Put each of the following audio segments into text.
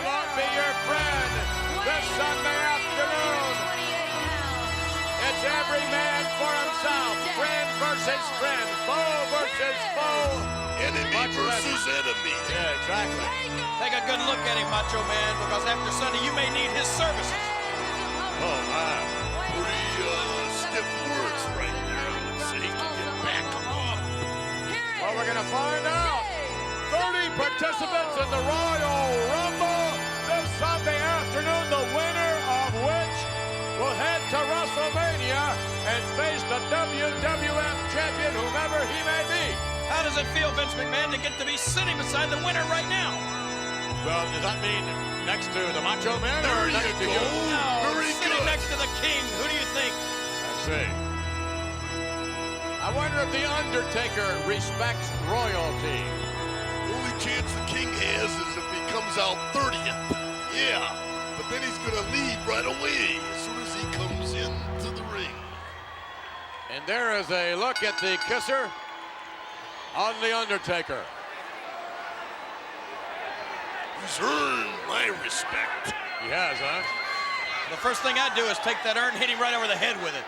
won't be your friend this Sunday afternoon. It's every man for himself. Friend versus friend. Foe versus foe. Enemy versus enemy. Yeah, exactly. Take a good look at him, Macho Man, because after Sunday you may need his services. Oh, my. Pretty stiff words right there. Let's see. Can you back him up? Well, we're going to find out. 30 participants in the Royal Rumble this Sunday afternoon, the winner of which will head to WrestleMania and face the WWF champion, whomever he may be. How does it feel, Vince McMahon, to get to be sitting beside the winner right now? Well, does that mean next to the Macho Man or There next to you you? go. No, Very sitting good. next to the king. Who do you think? Let's see. I wonder if The Undertaker respects royalty. The only chance the king has is if he comes out 30th. Yeah, but then he's going to leave right away as soon as he comes into the ring. And there is a look at the kisser on The Undertaker. He's earned my respect. He has, huh? The first thing I'd do is take that urn and hit him right over the head with it.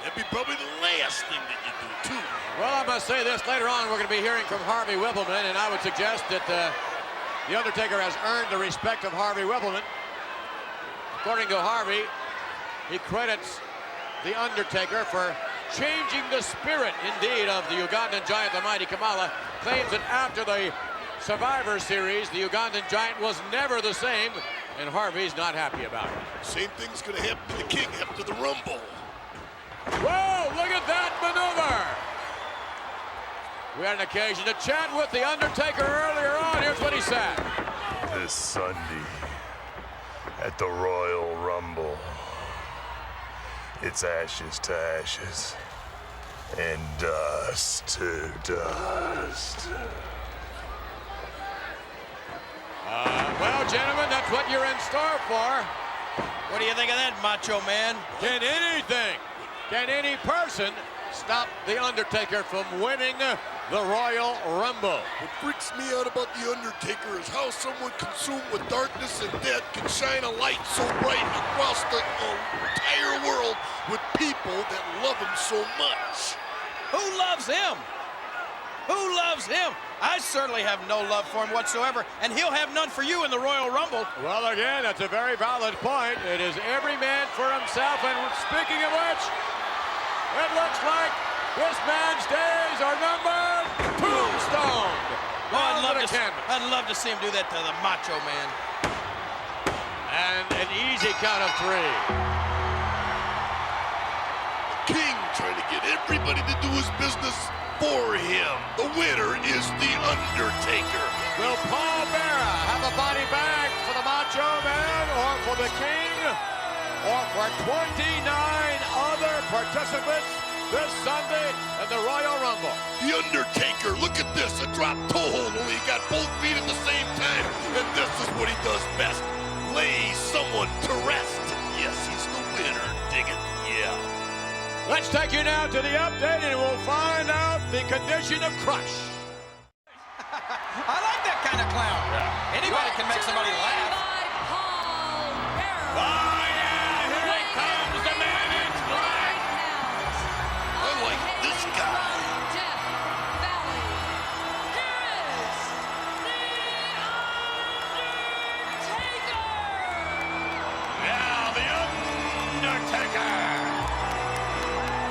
That'd be probably the last thing that you do, too. Well, I must say this. Later on, we're going to be hearing from Harvey Whippleman, and I would suggest that The Undertaker has earned the respect of Harvey Whippleman. According to Harvey, he credits The Undertaker for changing the spirit, indeed, of the Ugandan giant, the mighty Kamala. Claims that after the Survivor Series, the Ugandan giant was never the same, and Harvey's not happy about it. Same thing's going to happen to the king after the Rumble. Whoa, look at that maneuver! We had an occasion to chat with The Undertaker earlier on. Here's what he said. This Sunday at the Royal Rumble, it's ashes to ashes and dust to dust. Well, gentlemen, that's what you're in store for. What do you think of that, Macho Man? Can any person stop The Undertaker from winning the Royal Rumble? What freaks me out about The Undertaker is how someone consumed with darkness and death can shine a light so bright across the entire world with people that love him so much. Who loves him? Who loves him? I certainly have no love for him whatsoever, and he'll have none for you in the Royal Rumble. Well, again, that's a very valid point. It is every man for himself, and speaking of which, it looks like this man's days are numbered. Tombstone. Oh, Canvas. I'd love to see him do that to the Macho Man. And an easy count of 3. King trying to get everybody to do his business for him. The winner is The Undertaker. Will Paul Bearer have a body bag for the Macho Man, or for the King, or for 29 other participants this Sunday at the Royal Rumble? The Undertaker, look at this, a drop toe hold, only he got both feet at the same time. And this is what he does best, lay someone to rest. Yes, he's the winner, dig it, yeah. Let's take you now to the update, and we'll find out the condition of Crush. I like that kind of clown. Yeah. Anybody can make somebody laugh. Oh, yeah, here he comes, the man in black. I like this guy. Now, The Undertaker.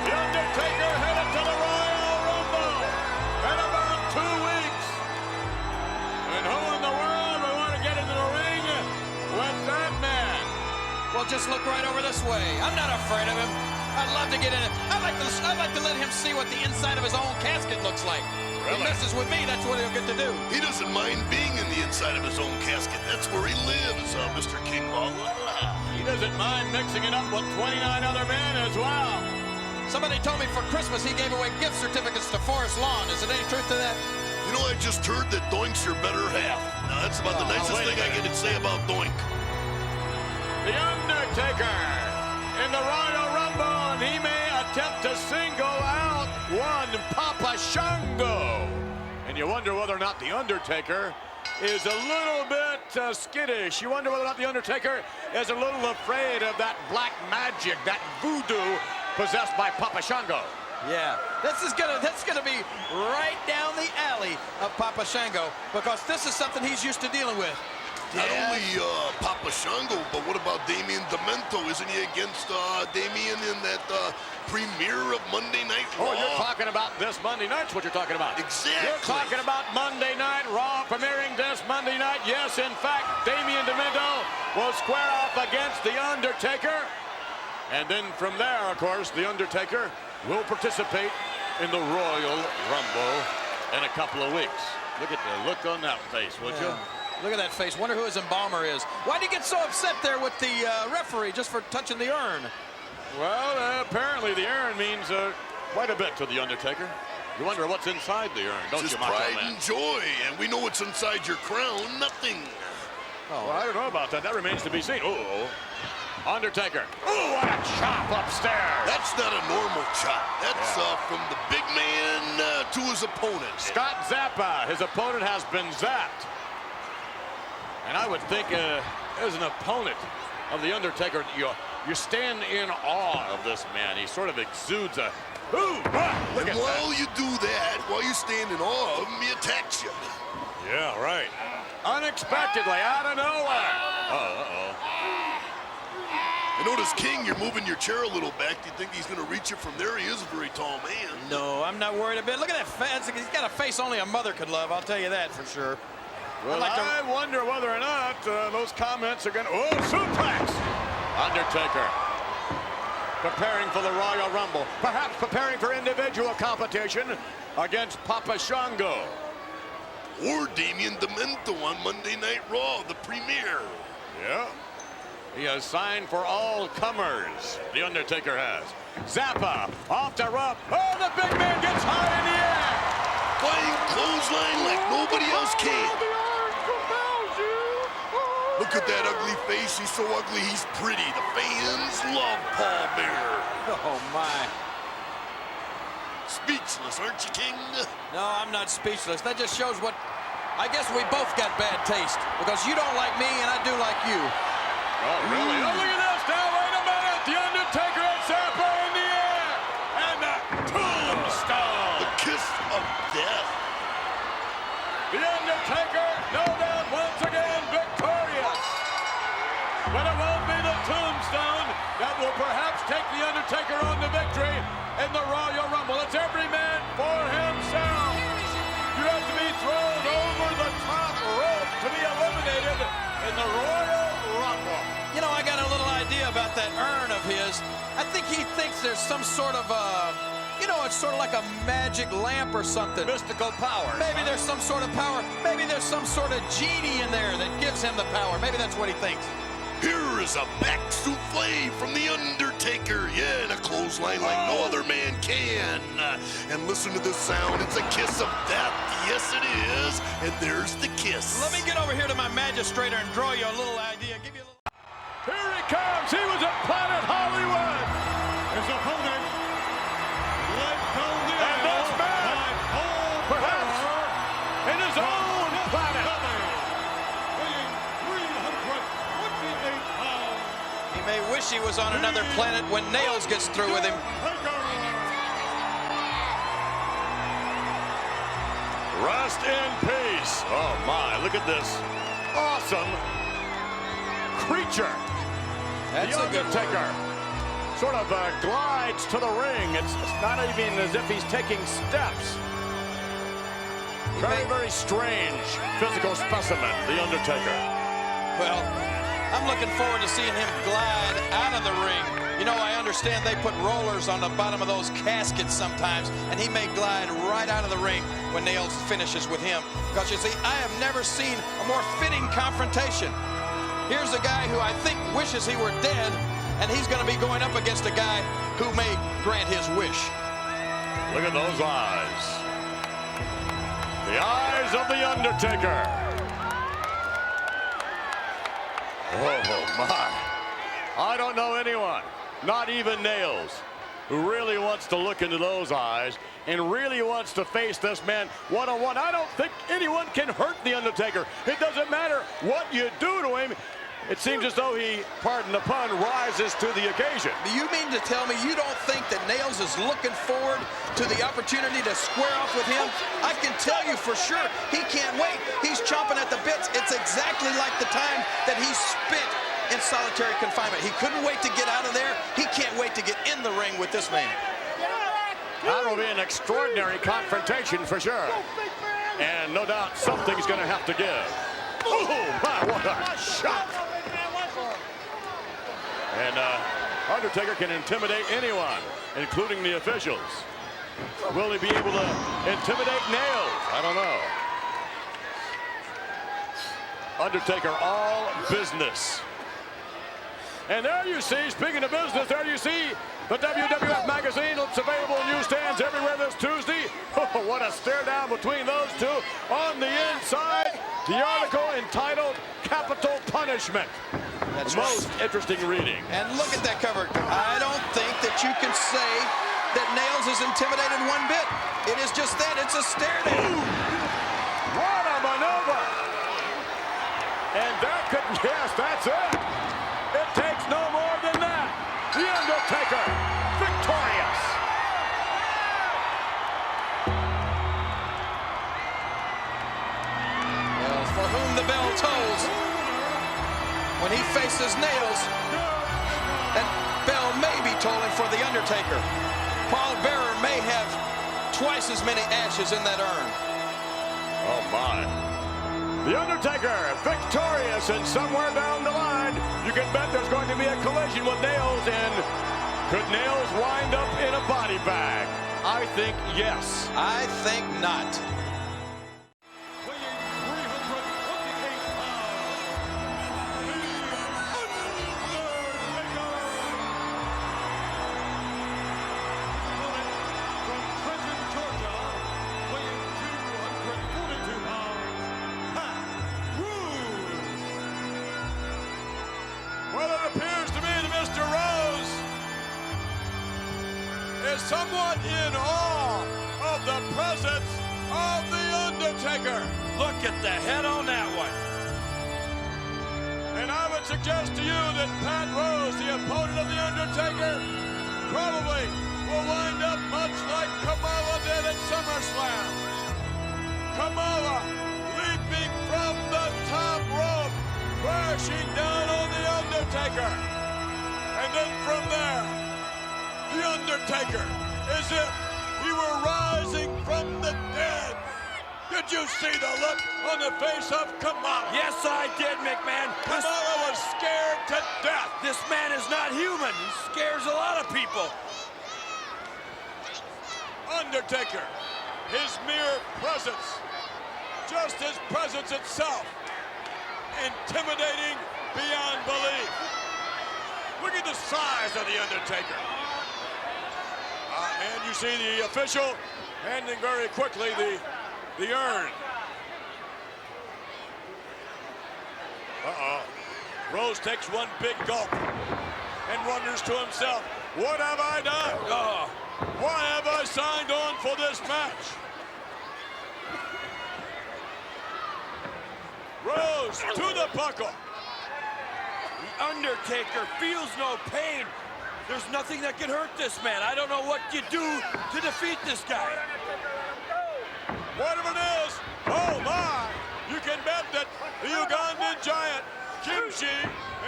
The Undertaker headed to the Royal Rumble in about 2 weeks. And who in the world would want to get into the ring with that man? Well, just look right over this way. I'm not afraid of him. I'd love to get in it. I'd like to let him see what the inside of his own casket looks like. If he messes with me, that's what he'll get to do. He doesn't mind being in the inside of his own casket. That's where he lives, Mr. King. La, la, la. He doesn't mind mixing it up with 29 other men as well. Somebody told me for Christmas he gave away gift certificates to Forest Lawn. Is there any truth to that? You know, I just heard that Doink's your better half. Now, that's about the nicest thing I can say about Doink. The Undertaker in the Royal Rumble, and he may attempt to single out one Papa Shango. And you wonder whether or not The Undertaker is a little bit skittish. You wonder whether or not The Undertaker is a little afraid of that black magic, that voodoo possessed by Papa Shango. Yeah, that's gonna be right down the alley of Papa Shango, because this is something he's used to dealing with. Not only Papa Shango, but what about Damien Demento? Isn't he against Damien in that premiere of Monday Night Raw? Oh, you're talking about this Monday night's what you're talking about. Exactly. You're talking about Monday Night Raw premiering this Monday night. Yes, in fact, Damien Demento will square off against The Undertaker. And then from there, of course, The Undertaker will participate in the Royal Rumble in a couple of weeks. Look at the look on that face, would you? Look at that face. Wonder who his embalmer is. Why'd he get so upset there with the referee just for touching the urn? Well, apparently the urn means quite a bit to The Undertaker. You wonder what's inside the urn, don't Just you, Macho pride Man? and joy, and we know what's inside your crown. Nothing. Oh, well, I don't know about that. That remains to be seen. Oh, Undertaker. Oh, what a chop upstairs. That's not a normal chop. That's from the big man to his opponent. Scott Zappa, his opponent, has been zapped. And I would think as an opponent of The Undertaker, you stand in awe of this man. He sort of exudes a, ooh, look at And while that. you do that, while you stand in awe of him, he attacks you. Yeah, right. Unexpectedly, out of nowhere. Uh-oh. I notice, King, you're moving your chair a little back. Do you think he's going to reach it from there? He is a very tall man. No, I'm not worried a bit. Look at that face. He's got a face only a mother could love, I'll tell you that for sure. Well, I wonder whether or not those comments are going to... Oh, suplex! Undertaker preparing for the Royal Rumble. Perhaps preparing for individual competition against Papa Shango. Or Damien Demento on Monday Night Raw, the premiere. Yeah. He has signed for all comers. The Undertaker has. Zappa off the rope. Oh, the big man gets high in the air. Flying clothesline like nobody else can. Look at that ugly face. He's so ugly, he's pretty. The fans love Paul Bear. Oh, my. Speechless, aren't you, King? No, I'm not speechless. That just shows what... I guess we both got bad taste, because you don't like me and I do like you. Oh, really? Oh, look at this. Now, wait a minute. The Undertaker and Zappa in the air. And the tombstone. The kiss of death. The Undertaker, no doubt, once again victorious. But it won't be the tombstone that will perhaps take the Undertaker on to victory in the Royal Rumble. It's every man for himself. You have to be thrown over the top rope to be eliminated in the Royal Rumble. You know, I got a little idea about that urn of his. I think he thinks there's some sort of you know, it's sort of like a magic lamp or something. Mystical power. Maybe there's some sort of power. Maybe there's some sort of genie in there that gives him the power. Maybe that's what he thinks. Here is a back souffle from The Undertaker. Yeah, and a clothesline like no other man can. And listen to this sound. It's a kiss of death. Yes, it is. And there's the kiss. Let me get over here to my magistrator and draw you a little idea. Give you a little... Here he comes. He was at Planet Hollywood. His opponent, led down the And this aisle man, by Paul perhaps Bearer, in his own planet. weighing 328 pounds. He may wish he was on another planet when Nails gets through with him. Rest in peace. Oh, my. Look at this awesome creature. That's the a good Undertaker sort of glides to the ring. It's not even as if he's taking steps. Very, very strange physical specimen, The Undertaker. Well, I'm looking forward to seeing him glide out of the ring. You know, I understand they put rollers on the bottom of those caskets sometimes, and he may glide right out of the ring when Nails finishes with him. Because, you see, I have never seen a more fitting confrontation. Here's a guy who I think wishes he were dead, and he's going to be going up against a guy who may grant his wish. Look at those eyes. The eyes of The Undertaker. Oh, my. I don't know anyone, not even Nails, who really wants to look into those eyes and really wants to face this man one-on-one. I don't think anyone can hurt The Undertaker. It doesn't matter what you do to him. It seems as though he, pardon the pun, rises to the occasion. You mean to tell me you don't think that Nails is looking forward to the opportunity to square off with him? I can tell you for sure he can't wait. He's chomping at the bits. It's exactly like the time that he spent in solitary confinement. He couldn't wait to get out of there. He can't wait to get in the ring with this man. That will be an extraordinary confrontation for sure. And no doubt something's going to have to give. Oh, my, what a shot. And Undertaker can intimidate anyone, including the officials. Will he be able to intimidate Nails? I don't know. Undertaker, all business. And there you see, speaking of business, there you see the WWF magazine. It's available in newsstands everywhere this Tuesday. Oh, what a stare down between those two. On the inside, the article entitled Capital Punishment. That's Most right. interesting reading. And look at that cover. I don't think that you can say that Nails is intimidated one bit. It is just that. It's a stare down. What a maneuver. And that could, yes, that's it. It takes no more than that. The Undertaker, victorious. Well, for whom the bell tolls, when he faces Nails, that bell may be tolling for The Undertaker. Paul Bearer may have twice as many ashes in that urn. Oh, my. The Undertaker, victorious, and somewhere down the line, you can bet there's going to be a collision with Nails, and could Nails wind up in a body bag? I think yes. I think not. Weighing 328 pounds, The Undertaker. From Trenton, Georgia, weighing 242 pounds, Pat Rose. Well, it appears to me that Mr. Rose is somewhat in awe of the presence of The Undertaker. Look at the head on that one. And I would suggest to you that Pat Rose, the opponent of The Undertaker, probably will wind up much like Kamala did at SummerSlam. Kamala leaping from the top rope, crashing down on The Undertaker. And then from there, The Undertaker, as if he were rising from the dead. Did you see the look on the face of Kamala? Yes, I did, McMahon. Kamala was scared to death. This man is not human. He scares a lot of people. Undertaker, his mere presence, just his presence itself, intimidating beyond belief. Look at the size of The Undertaker. And you see the official handing very quickly the urn. Uh-oh. Rose takes one big gulp and wonders to himself, what have I done? Oh, Why have I signed on for this match? Rose to the buckle. The Undertaker feels no pain. There's nothing that can hurt this man. I don't know what you do to defeat this guy. Whatever it is, oh my, you can bet that the Ugandan giant, Kimchi,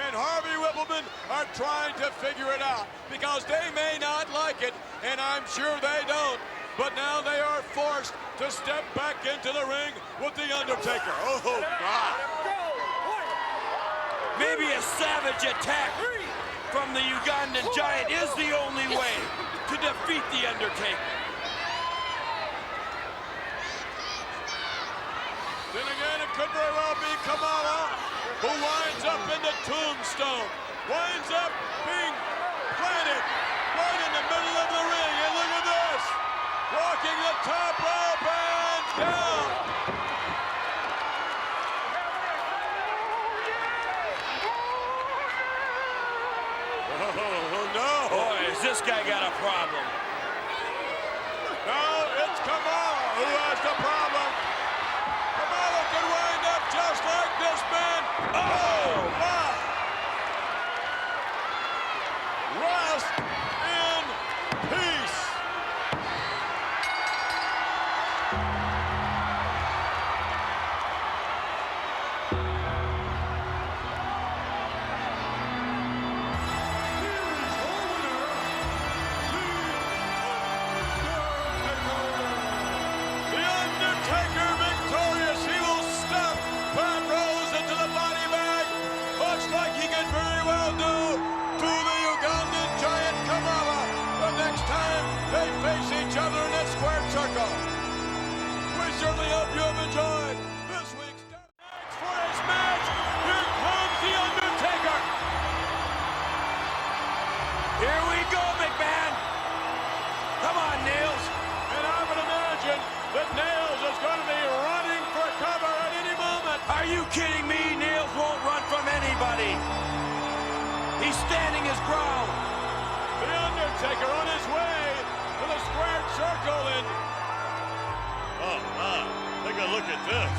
and Harvey Whippleman are trying to figure it out because they may not like it, and I'm sure they don't. But now they are forced to step back into the ring with The Undertaker. Oh, God. Maybe a savage attack from the Ugandan giant is the only way to defeat the Undertaker. Then again, it could very well be Kamala, who winds up in the tombstone, winds up being planted right in the middle of the ring. And look at this, walking the top rope and down. Oh, no. Boy, has this guy got a problem. Now his ground. The Undertaker on his way to the squared circle, and oh my, take a look at this.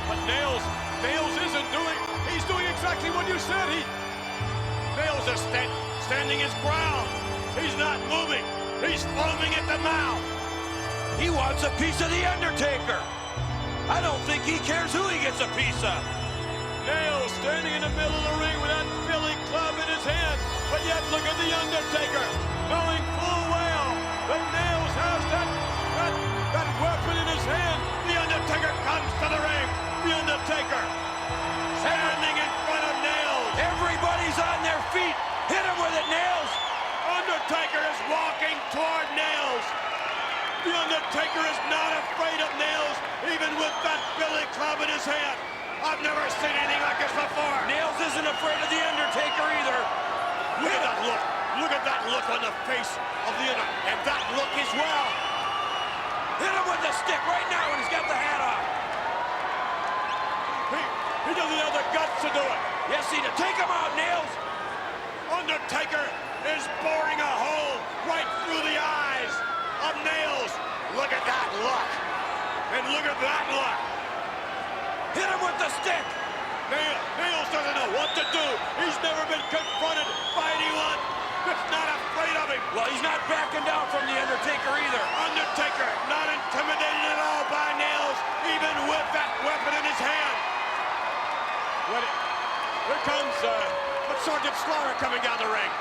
But Nails isn't doing, he's doing exactly what you said. Nails is standing his ground. He's not moving. He's foaming at the mouth. He wants a piece of The Undertaker. I don't think he cares who he gets a piece of. Nails standing in the middle of the ring with that Billy Club in his hand. But yet look at The Undertaker, knowing full well that Nails has that weapon in his hand. The Undertaker comes to the ring. The Undertaker standing in front of Nails. Everybody's on their feet. Hit him with it, Nails. Undertaker is walking toward Nails. The Undertaker is not afraid of Nails, even with that Billy Club in his hand. I've never seen anything like this before. Nails isn't afraid of The Undertaker either. Look at that look. Look at that look on the face of the Undertaker. And that look as well. Hit him with the stick right now when he's got the hat on. He doesn't have the guts to do it. Yes, he did. Take him out, Nails. Undertaker is boring a hole right through the eyes of Nails. Look at that look. And look at that look. Hit him with the stick. Nails doesn't know what to do. He's never been confronted by anyone that's not afraid of him. Well, he's not backing down from The Undertaker either. Undertaker not intimidated at all by Nails, even with that weapon in his hand. Here comes Sergeant Slaughter coming down the ring.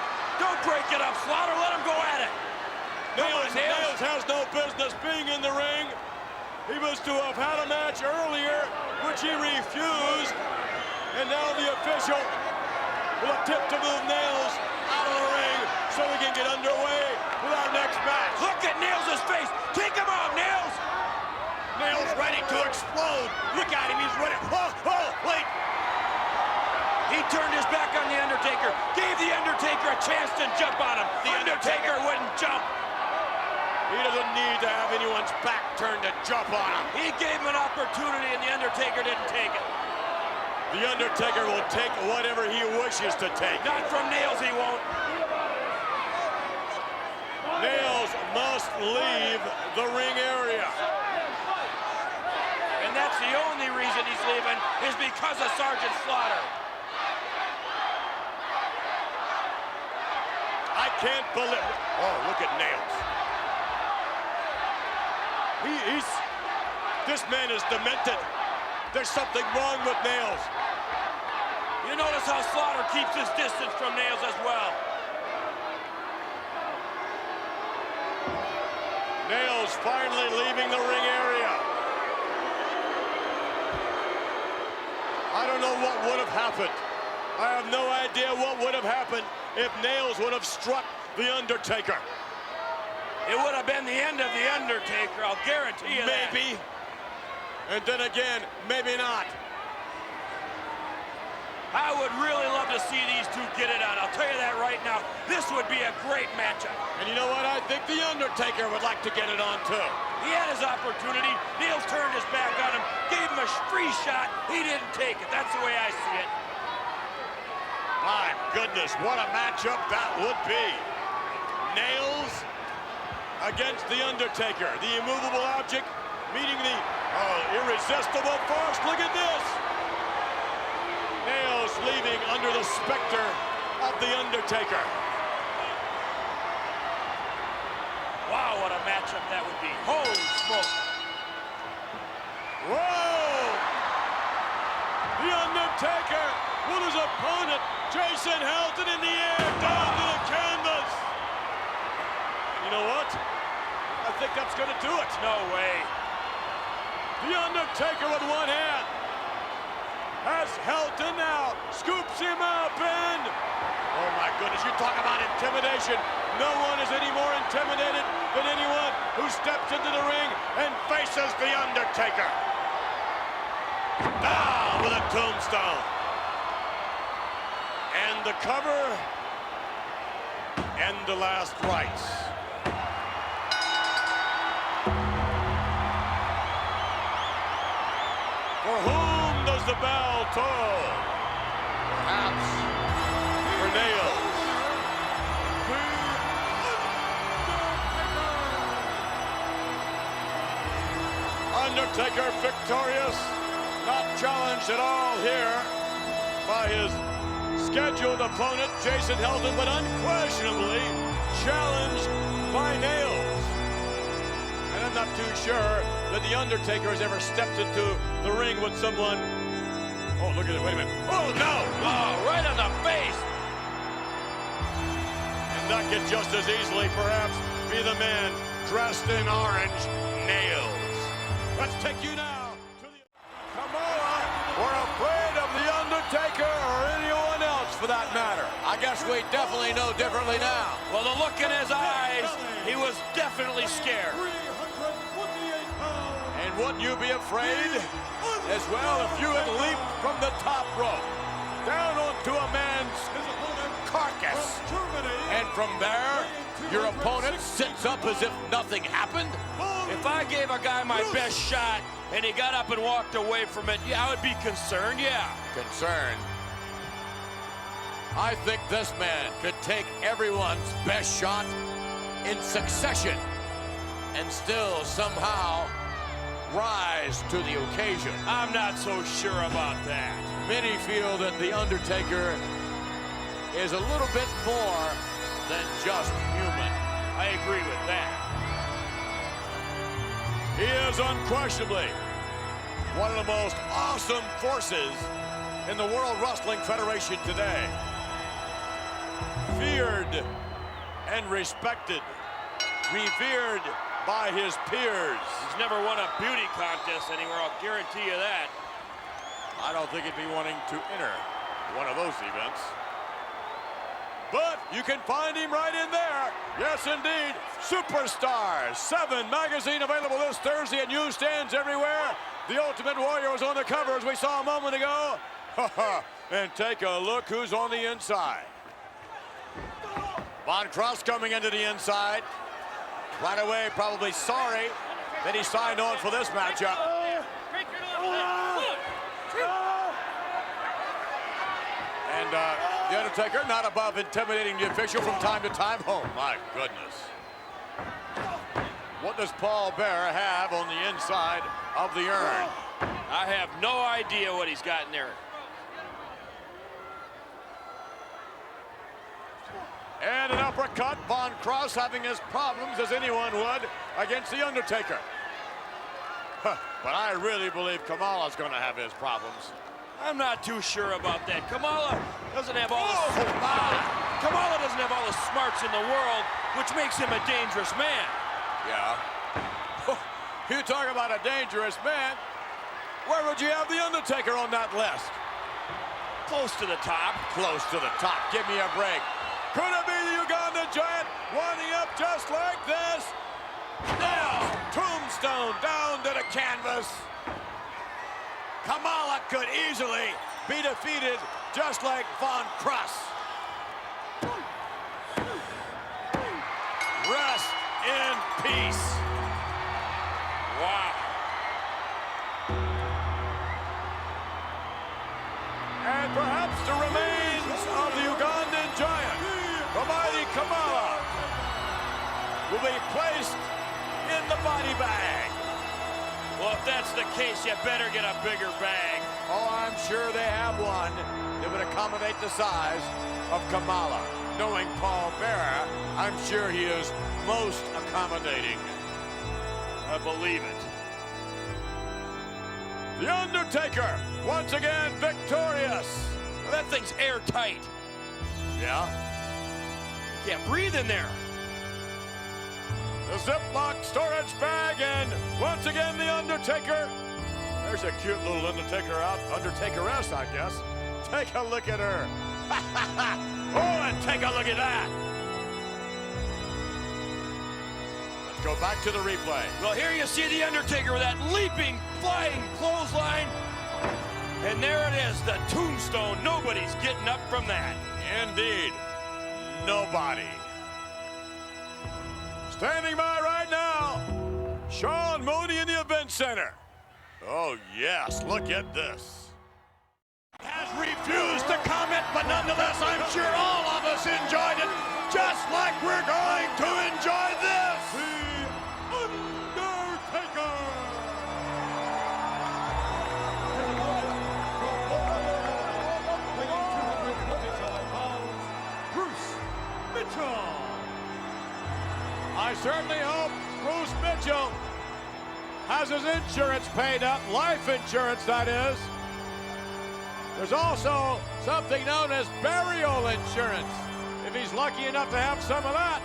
Don't break it up, Slaughter. Let him go at it. Nails has no business being in the ring. He was to have had a match earlier, which he refused. And now the official will attempt to move Nails out of the ring so we can get underway with our next match. Look at Nails' face. Take him out, Nails. Nails ready to explode. Look at him. He's ready. Oh, wait. He turned his back on The Undertaker, gave The Undertaker a chance to jump on him. The Undertaker wouldn't jump. He doesn't need to have anyone's back turned to jump on him. He gave him an opportunity, and The Undertaker didn't take it. The Undertaker will take whatever he wishes to take. Not from Nails, he won't. Nails must leave the ring area. And that's the only reason he's leaving, is because of Sergeant Slaughter. I can't believe. Oh, look at Nails. This man is demented. There's something wrong with Nails. You notice how Slaughter keeps his distance from Nails as well. Nails finally leaving the ring area. I don't know what would have happened. I have no idea what would have happened if Nails would have struck The Undertaker. It would have been the end of The Undertaker, I'll guarantee you that. Maybe. And then again, maybe not. I would really love to see these two get it on. I'll tell you that right now. This would be a great matchup. And you know what? I think The Undertaker would like to get it on, too. He had his opportunity. Nails turned his back on him, gave him a free shot. He didn't take it. That's the way I see it. My goodness, what a matchup that would be. Nails against The Undertaker. The immovable object meeting the irresistible force. Look at this. Nails leaving under the specter of The Undertaker. Wow, what a matchup that would be. Holy smoke. Whoa! The Undertaker with his opponent, Jason Helton, in the air, down to the canvas. You know what? I think that's going to do it. No way. The Undertaker with one hand has Helton now, scoops him up, and oh my goodness, you talk about intimidation. No one is any more intimidated than anyone who steps into the ring and faces The Undertaker. Down with a tombstone. And the cover and the last rites. For whom does the bell toll? perhaps for nails. Undertaker victorious, not challenged at all here by his scheduled opponent, Jason Helton, but unquestionably challenged by nails. And I'm not too sure that The Undertaker has ever stepped into the ring with someone. Oh, look at it, wait a minute. Oh, no! Oh, right on the face. And that could just as easily, perhaps, be the man dressed in orange, Nails. Let's take you now to the... Kamala, we're afraid of The Undertaker or anyone else for that matter. I guess we definitely know differently now. Well, the look in his eyes, he was definitely scared. And wouldn't you be afraid as well if you had leaped from the top rope down onto a man's carcass, and from there your opponent sits up as if nothing happened? If I gave a guy my best shot and he got up and walked away from it, yeah, I would be concerned, yeah. Concerned? I think this man could take everyone's best shot in succession and still somehow rise to the occasion. I'm not so sure about that. Many feel that The Undertaker is a little bit more than just human. I agree with that. He is unquestionably one of the most awesome forces in the World Wrestling Federation today. Feared and respected, revered by his peers. He's never won a beauty contest anywhere, I'll guarantee you that. I don't think he'd be wanting to enter one of those events. But you can find him right in there. Yes, indeed. Superstars 7 magazine available this Thursday at newsstands everywhere. The Ultimate Warrior was on the cover as we saw a moment ago. And take a look who's on the inside. Von Cross coming into the inside. Right away, probably sorry that he signed on for this matchup. And The Undertaker not above intimidating the official from time to time. Oh, my goodness. What does Paul Bearer have on the inside of the urn? I have no idea what he's got in there. And an uppercut. Von Cross having his problems, as anyone would, against The Undertaker. But I really believe Kamala's going to have his problems. I'm not too sure about that. Kamala doesn't have all Oh, my. Kamala doesn't have all the smarts in the world, which makes him a dangerous man. Yeah. You talk about a dangerous man. Where would you have The Undertaker on that list? Close to the top. Close to the top. Give me a break. Could it be the Uganda Giant winding up just like this? Now, tombstone down to the canvas. Kamala could easily be defeated just like Von Cross. Rest in peace. Wow. And perhaps the remains of the Ugandan Giant, the mighty Kamala, will be placed in the body bag. Well, if that's the case, you better get a bigger bag. Oh, I'm sure they have one that would accommodate the size of Kamala. Knowing Paul Bearer, I'm sure he is most accommodating. I believe it. The Undertaker, once again victorious. Well, that thing's airtight. Yeah? You can't breathe in there. The Ziploc storage bag, and once again the Undertaker. There's a cute little Undertaker out, Undertakeress, I guess. Take a look at her. Oh, and take a look at that. Let's go back to the replay. Well, here you see the Undertaker with that leaping, flying clothesline. And there it is, the tombstone. Nobody's getting up from that. Indeed, nobody. Standing by right now, Sean Mooney in the event center. Oh, yes, look at this. Has revealed refused to comment, but nonetheless, I'm sure all of us enjoyed it, just like we're going to enjoy this. The Undertaker! Bruce Mitchell! I certainly hope Bruce Mitchell has his insurance paid up, life insurance, that is. There's also something known as burial insurance, if he's lucky enough to have some of that.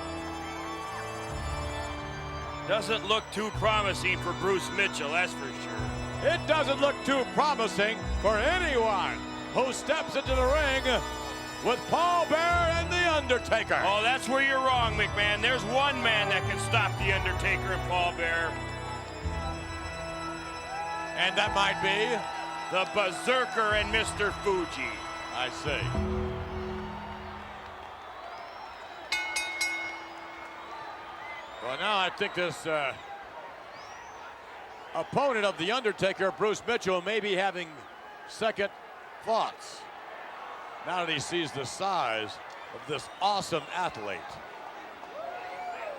Doesn't look too promising for Bruce Mitchell, that's for sure. It doesn't look too promising for anyone who steps into the ring with Paul Bearer and The Undertaker. Oh, that's where you're wrong, McMahon. There's one man that can stop The Undertaker and Paul Bearer. And that might be? The Berserker and Mr. Fuji. I see. Well, now I think this opponent of The Undertaker, Bruce Mitchell, may be having second thoughts now that he sees the size of this awesome athlete.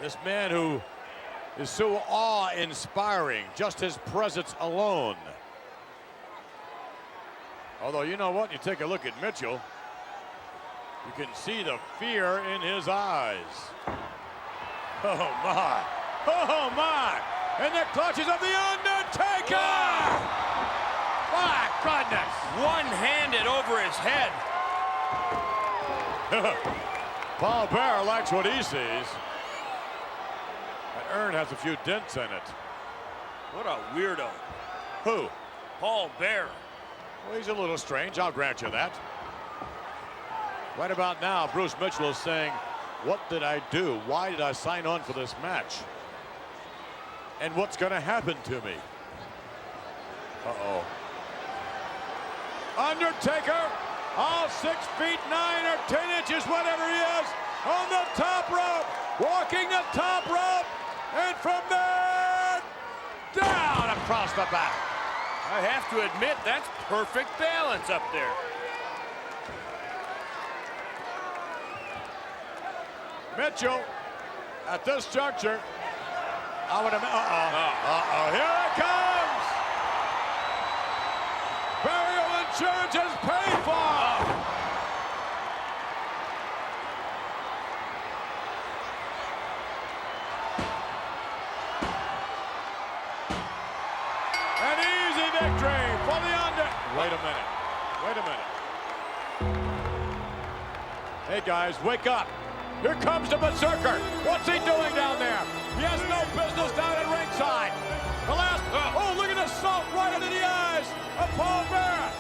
This man who is so awe-inspiring, just his presence alone. Although, you know what? You take a look at Mitchell, you can see the fear in his eyes. Oh, my. Oh, my. In the clutches of The Undertaker! My goodness. One-handed over his head. Paul Bearer likes what he sees. That urn has a few dents in it. What a weirdo. Who? Paul Bearer. Well, he's a little strange, I'll grant you that. Right about now, Bruce Mitchell is saying, what did I do? Why did I sign on for this match? And what's going to happen to me? Uh-oh. Undertaker, all 6 feet 9 or 10 inches, whatever he is, on the top rope, walking the top rope, and from there, down across the back. I have to admit, that's perfect balance up there. Mitchell, at this juncture, I would have. Here it comes. Burial insurance is paid for. An easy victory for The Undertaker. Wait a minute. Wait a minute. Hey guys, wake up. Here comes the Berserker. What's he doing down there? He has no business down at ringside. The last, oh, look at the salt right under the eyes of Paul Bearer.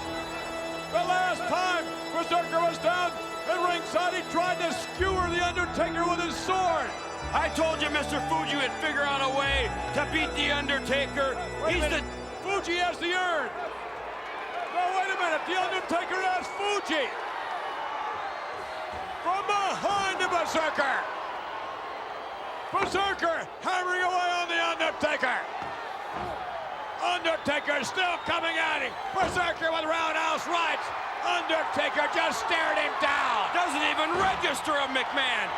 The last time Berserker was down at ringside, he tried to skewer The Undertaker with his sword. I told you Mr. Fuji would figure out a way to beat The Undertaker. He's the Fuji has the urn. No, wait a minute. The Undertaker has Fuji. From behind the Berserker. Berserker hammering away on The Undertaker. Undertaker still coming at him. Berserker with roundhouse rights. Undertaker just stared him down. Doesn't even register a McMahon.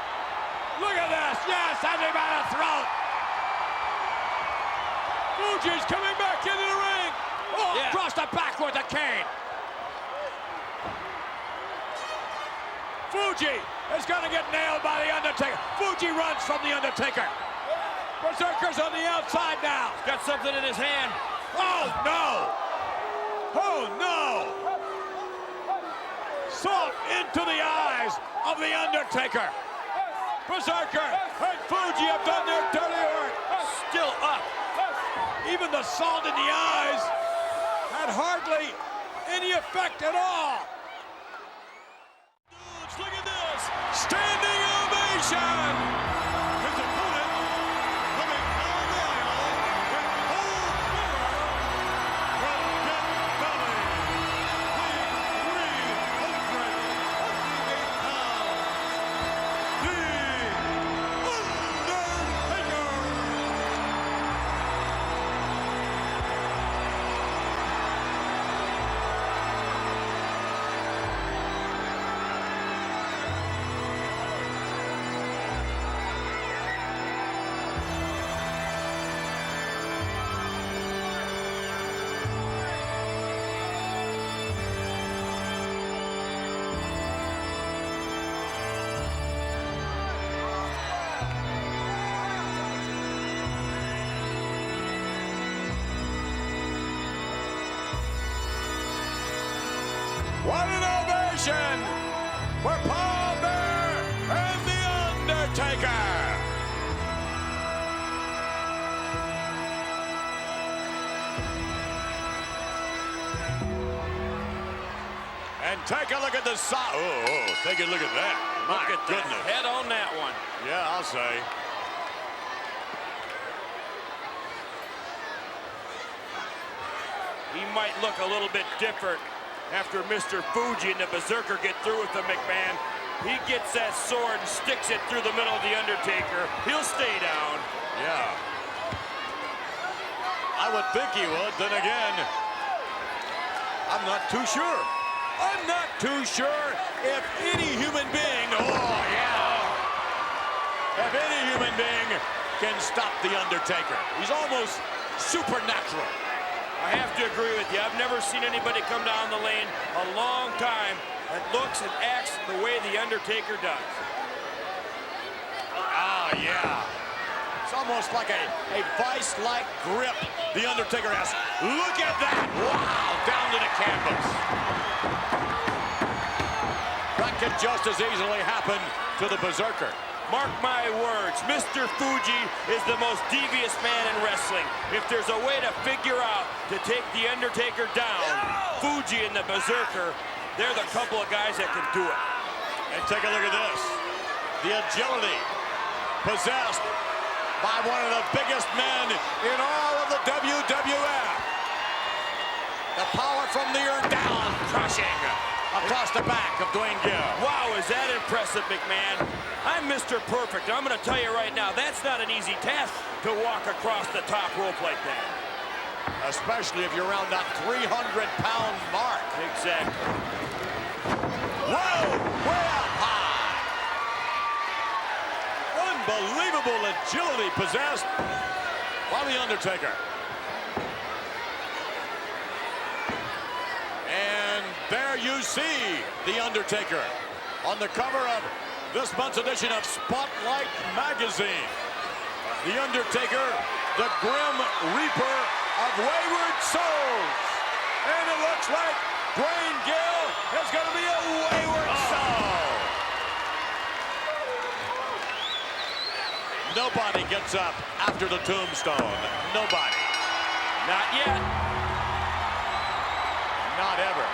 Look at this. Yes, has him by the throat. Fuji's coming back into the ring. Oh, yeah. Across the back with the cane. Fuji is going to get nailed by The Undertaker. Fuji runs from The Undertaker. Berserker's on the outside now. Got something in his hand. Oh, no. Oh, no. Salt into the eyes of The Undertaker. Berserker and Fuji have done their dirty work. Still up. Even the salt in the eyes had hardly any effect at all. Look at this! Standing ovation! His opponent coming down the aisle with Paul Bearer from Death Valley, weighing 328 pounds, The Undertaker! What an ovation for Paul Bearer and The Undertaker. And take a look at the side. Oh, take a look at that. My Look at goodness. the head on that one. Yeah, I'll say. He might look a little bit different after Mr. Fuji and the Berserker get through with the McMahon. He gets that sword and sticks it through the middle of the Undertaker. He'll stay down. Yeah. I would think he would. Then again, I'm not too sure. I'm not too sure if any human being, oh yeah, if any human being can stop The Undertaker. He's almost supernatural. I have to agree with you. I've never seen anybody come down the lane a long time that looks and acts the way The Undertaker does. Ah, yeah. It's almost like a vice-like grip The Undertaker has. Look at that. Wow, down to the canvas. That could just as easily happen to the Berserker. Mark my words, Mr. Fuji is the most devious man in wrestling. If there's a way to figure out to take The Undertaker down, Fuji and the Berserker, they're the couple of guys that can do it. And take a look at this. The agility possessed by one of the biggest men in all of the WWF. The power from the earth down, crushing across the back of Dwayne Gill. Wow, is that impressive, McMahon? I'm Mr. Perfect. I'm going to tell you right now, that's not an easy task to walk across the top rope like that. Especially if you're around that 300-pound mark. Exactly. Whoa, way up high. Unbelievable agility possessed by The Undertaker. And there you see The Undertaker on the cover of this month's edition of Spotlight Magazine. The Undertaker, the Grim Reaper of Wayward Souls. And it looks like Dwayne Gill is going to be a wayward soul. Nobody gets up after the tombstone. Nobody. Not yet. Not ever.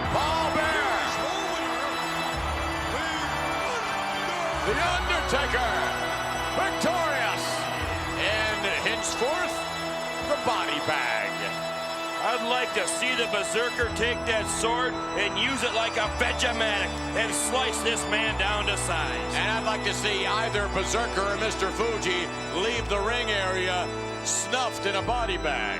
Paul Bearer. The Undertaker. Victorious. And henceforth, the body bag. I'd like to see the Berserker take that sword and use it like a Vegematic and slice this man down to size. And I'd like to see either Berserker or Mr. Fuji leave the ring area snuffed in a body bag.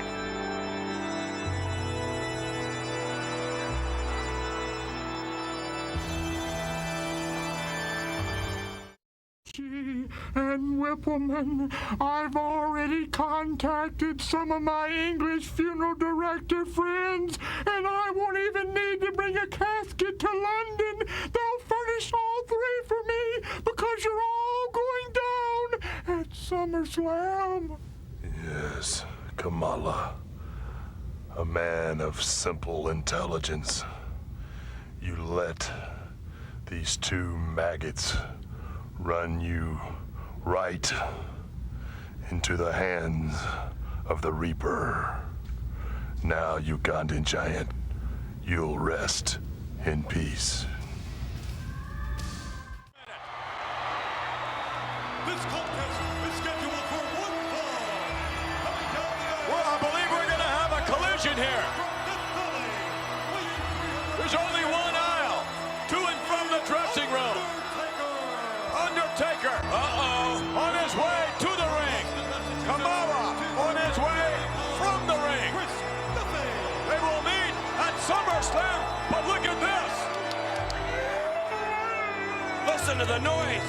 And Whippleman, I've already contacted some of my English funeral director friends, and I won't even need to bring a casket to London. They'll furnish all three for me because you're all going down at SummerSlam. Yes, Kamala. A man of simple intelligence. You let these two maggots run you right into the hands of the Reaper. Now, Ugandan giant, you'll rest in peace. This contest is scheduled for one fall. Well, I believe we're going to have a collision here. There's only one aisle to and from the dressing room. Undertaker, on his way to the ring. Kamala on his way from the ring. They will meet at SummerSlam, but look at this. Listen to the noise.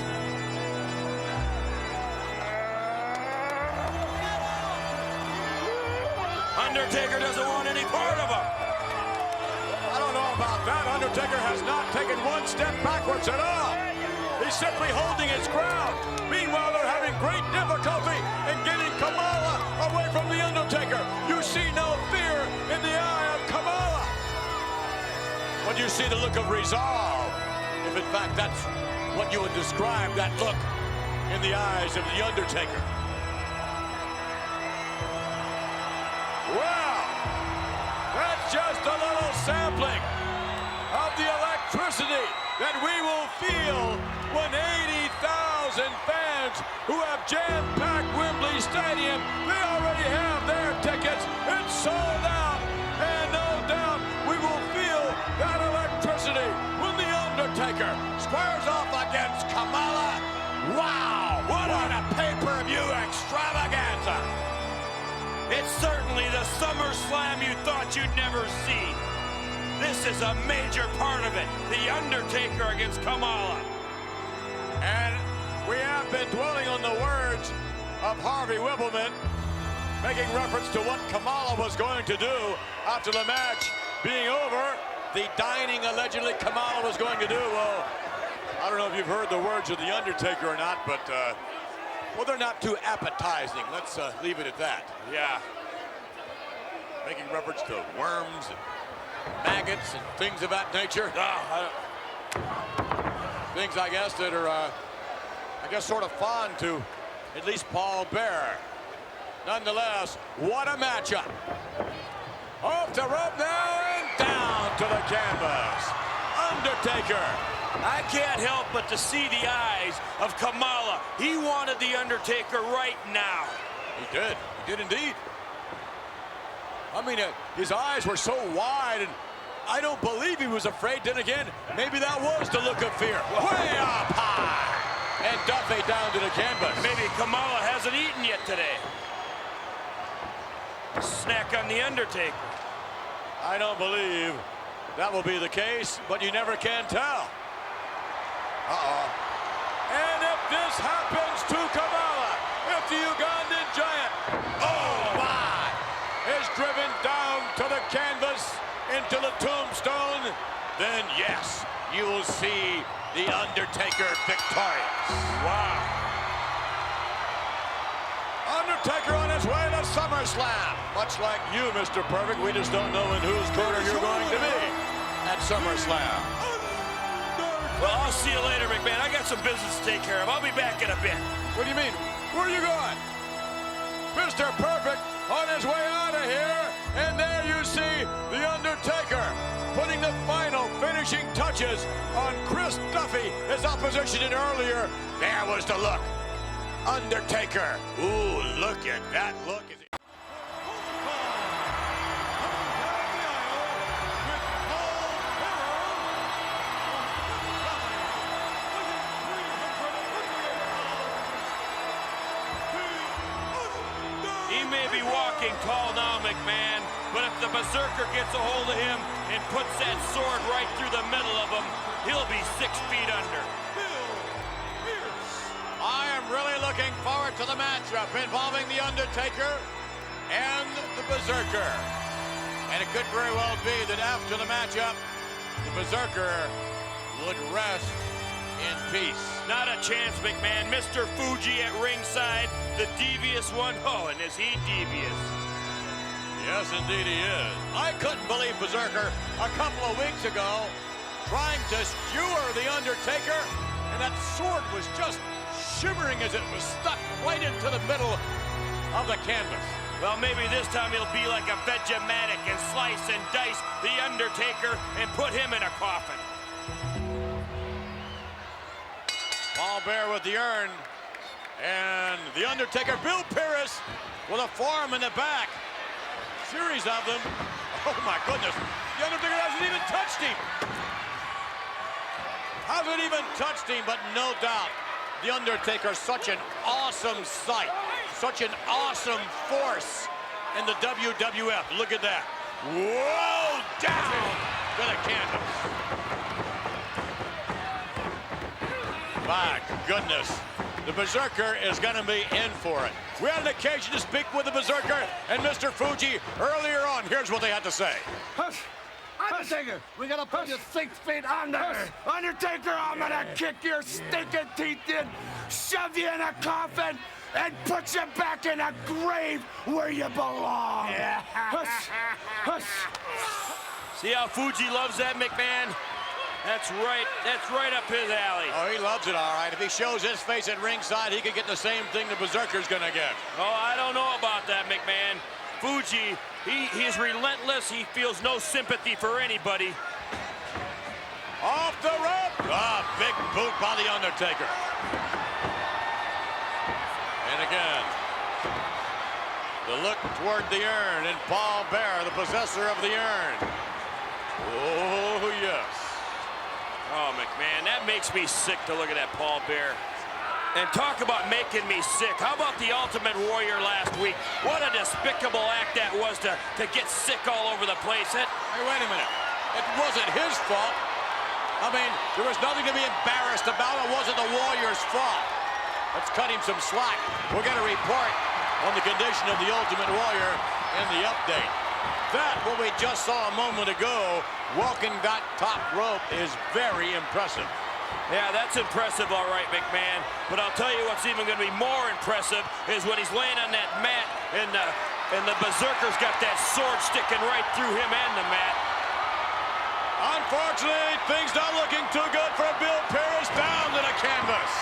Undertaker doesn't want any part of him. I don't know about that. Undertaker has not taken one step backwards at all. He's simply holding his ground. Meanwhile, they're having great difficulty in getting Kamala away from The Undertaker. You see no fear in the eye of Kamala. When you see the look of resolve, if in fact that's what you would describe, that look in the eyes of The Undertaker. Well, that's just a little sampling of the electricity that we will feel when 80,000 fans who have jam-packed Wembley Stadium, they already have their tickets. It's sold out, and no doubt we will feel that electricity when The Undertaker Squares off against Kamala. Wow, what a pay-per-view extravaganza. It's certainly the SummerSlam you thought you'd never see. This is a major part of it. The Undertaker against Kamala. And we have been dwelling on the words of Harvey Wippleman, making reference to what Kamala was going to do after the match being over. The dining allegedly Kamala was going to do. Well, I don't know if you've heard the words of The Undertaker or not, but well, they're not too appetizing. Let's leave it at that. Yeah. Making reference to worms and maggots and things of that nature. Things, I guess, that are, I guess, sort of fond to at least Paul Bearer. Nonetheless, what a matchup. Off the rope now and down to the canvas. Undertaker. I can't help but to see the eyes of Kamala. He wanted The Undertaker right now. He did. He did indeed. I mean, his eyes were so wide, and I don't believe he was afraid. Then again, maybe that was the look of fear. Way up high. And Duffy down to the canvas. Maybe Kamala hasn't eaten yet today. Snack on The Undertaker. I don't believe that will be the case, but you never can tell. And if this happens to Kamala, if the Ugandan giant, Oh, my! is driven down to the canvas into the tombstone, Then, yes, you will see The Undertaker victorious. Wow. Undertaker on his way to SummerSlam. Much like you, Mr. Perfect, we just don't know in whose corner you're going to be at SummerSlam. Well, I'll see you later, McMahon. I got some business to take care of. I'll be back in a bit. What do you mean? Where are you going? Mr. Perfect on his way out of here. And there you see The Undertaker putting the final finishing touches on Chris Duffy, his opposition in earlier. There was the look. Undertaker. Ooh, look at that look. He may be walking tall now, McMahon, but if the Berserker gets a hold of him and puts that sword right through the middle of him, he'll be 6 feet under. I am really looking forward to the matchup involving The Undertaker and the Berserker. And it could very well be that after the matchup, the Berserker would rest in peace. Not a chance, McMahon. Mr. Fuji at ringside, the devious one. Oh, and is he devious? Yes, indeed he is. I couldn't believe Berserker a couple of weeks ago trying to skewer The Undertaker, and that sword was just shimmering as it was stuck right into the middle of the canvas. Well, maybe this time he'll be like a Vegematic and slice and dice The Undertaker and put him in a coffin. Paul Bearer with the urn, and The Undertaker, Bill Pierce with a forearm in the back. Series of them. Oh my goodness, The Undertaker hasn't even touched him. Hasn't even touched him, but no doubt, The Undertaker, such an awesome sight, such an awesome force in the WWF. Look at that. Whoa, down to the canvas. My goodness, the Berserker is going to be in for it. We had an occasion to speak with the Berserker and Mr. Fuji earlier on. Here's what they had to say. Undertaker, we gotta put you 6 feet under. Undertaker, I'm gonna kick your stinking teeth in, shove you in a coffin, and put you back in a grave where you belong. Hush, hush. See how Fuji loves that, McMahon? That's right up his alley. Oh, he loves it, all right. If he shows his face at ringside, he could get the same thing the Berserker's gonna get. Oh, I don't know about that, McMahon. Fuji, he's relentless. He feels no sympathy for anybody. Off the rope. Ah, big boot by The Undertaker. And again, the look toward the urn, and Paul Bearer, the possessor of the urn. Oh, yes. Oh, McMahon, that makes me sick to look at that Paul Bearer. And talk about making me sick. How about the Ultimate Warrior last week? What a despicable act that was to get sick all over the place. Hey, wait a minute. It wasn't his fault. I mean, there was nothing to be embarrassed about. It wasn't the Warrior's fault. Let's cut him some slack. We're going to report on the condition of the Ultimate Warrior in the update. That, what we just saw a moment ago, walking that top rope, is very impressive. Yeah, that's impressive, all right, McMahon. But I'll tell you what's even going to be more impressive is when he's laying on that mat and the Berserker's got that sword sticking right through him and the mat. Unfortunately, things not looking too good for Bill Pierce. Down to the canvas.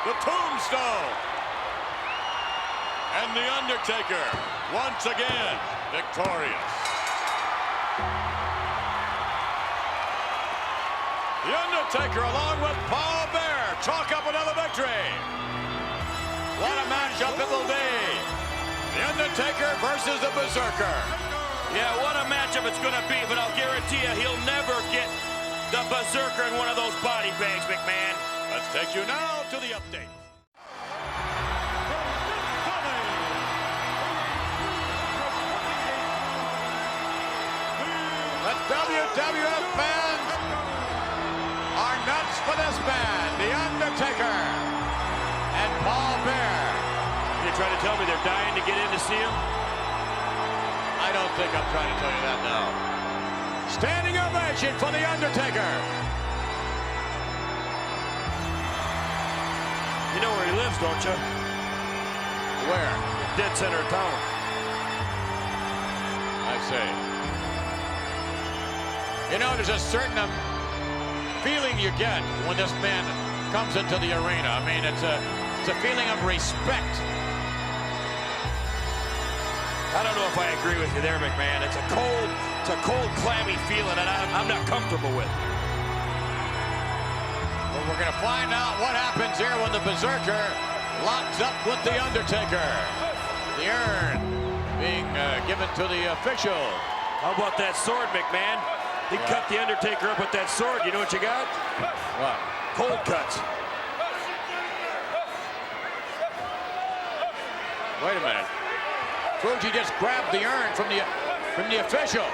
The Tombstone. And The Undertaker, once again, victorious. The Undertaker, along with Paul Bearer, chalk up another victory. What a matchup it will be. The Undertaker versus the Berserker. Yeah, what a matchup it's going to be, but I'll guarantee you he'll never get the Berserker in one of those body bags, McMahon. Let's take you now to the update. The WWF fans are nuts for this man, The Undertaker and Paul Bearer. You're trying to tell me they're dying to get in to see him? I don't think I'm trying to tell you that now. Standing ovation for The Undertaker. You know where he lives, don't you? Where? Dead center of town. I see. You know, there's a certain feeling you get when this man comes into the arena. I mean, it's a feeling of respect. I don't know if I agree with you there, McMahon. It's a cold, clammy feeling that I'm not comfortable with. Well, we're going to find out what happens here when the Berserker locks up with the Undertaker. The urn being given to the official. How about that sword, McMahon? He cut the Undertaker up with that sword. You know what you got? What? Cold cuts. Wait a minute. Fuji just grabbed the urn from the official.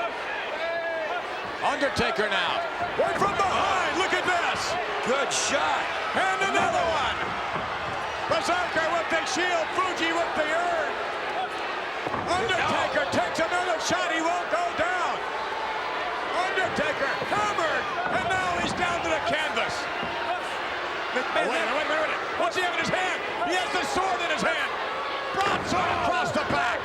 Undertaker now. Right from behind. Look at this. Good shot. And another one. Berserker with the shield. Fuji with the urn. Undertaker takes another shot. He won't go down. Undertaker hammered. And now he's down to the canvas. McMahon, Wait a minute. What's he have in his hand? He has the sword in his hand. Broadsword across the back.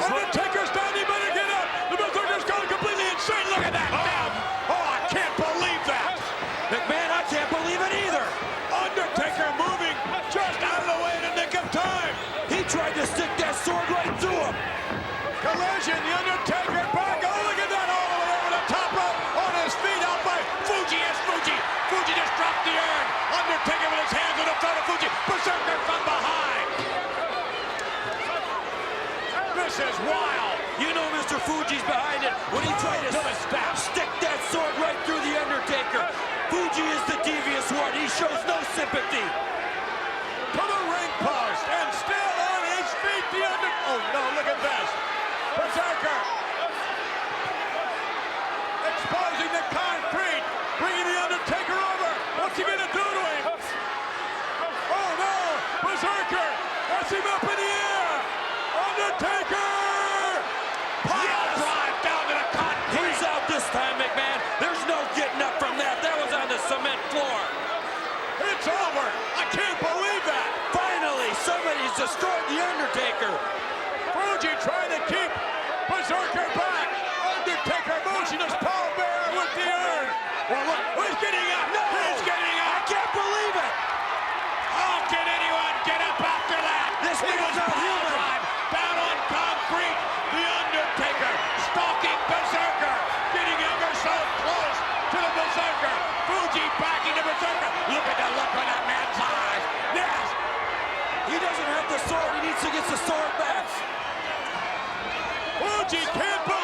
Undertaker's down. He better get up. The Berserker's going completely insane. Look at that. Down. Oh, I can't believe that. McMahon, I can't believe it either. Undertaker moving just out of the way in the nick of time. He tried to stick that sword right through him. Collision. The Undertaker back. Oh, look at that. All the way over the top rope. On his feet out by Fuji. Yes, Fuji. Fuji just dropped the urn. Undertaker with his hands on the throat of Fuji. Berserker from behind. This is wild. You know Mr. Fuji's behind it when he tried to stick that sword right through the Undertaker. Fuji is the devious one. He shows no sympathy. To the ring post and still on his feet. The Undertaker. Oh no! Look at this. Berserker exposing the concrete, bringing the Undertaker over. What's he gonna do to him? Oh no! Berserker has him up in the air. Undertaker! Pile drive down to the concrete. He's out this time, McMahon. There's no getting up from that. That was on the cement floor. It's over. He doesn't have the sword. He needs to get the sword back. Fuji can't